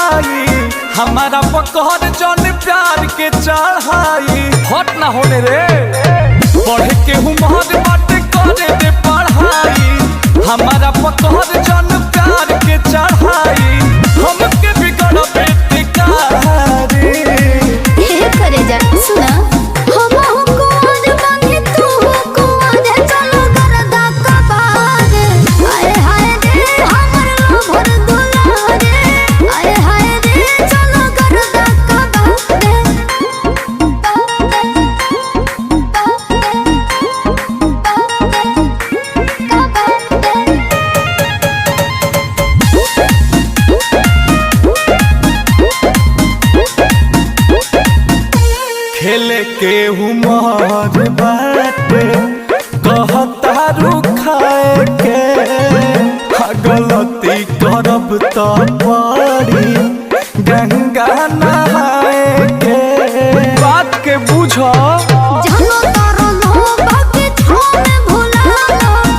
बढ़ाई हमारा पकड़ जन प्यार के चढ़ाई हट ना होने रे पढ़े के हुमर बाटे करे दे पढ़ाई हमारा पकड़ जन प्यार के चढ़ाई हमके बिगड़ बेटिकारी हे करे जा सुना हम को आज बांधे तू को आज चलो गरदा का बाग आए हाय रे हमर लोभर दुलारे आए हाय रे चलो गरदा का खेले के हुमर बाटे कहता रुखाए के गलती करब तो पड़ी गंगा नहाए के बात के बुझो जानो तारो लो बाकी छोड़ भुला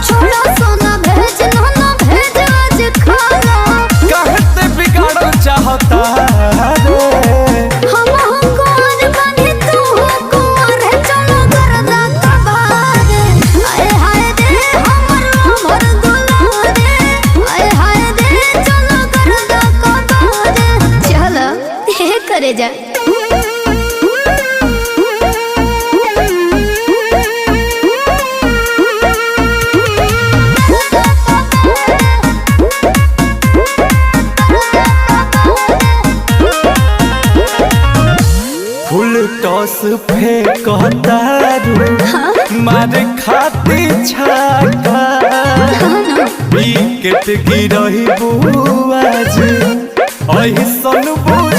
छोड़ा सोना भेज ना भेज आज खाना कहते बिगाड़ चाहता रे हमको आज बांधे तू को रे चलो गरदा का बाग आए हाय रे हमर लोभर दुलारे आए हाय रे चलो गरदा का बाग चलो हे करे जा फुल टॉस फेंकता रू मारे खाती छाका विकेट गिरही बुआज ऐसन बुझ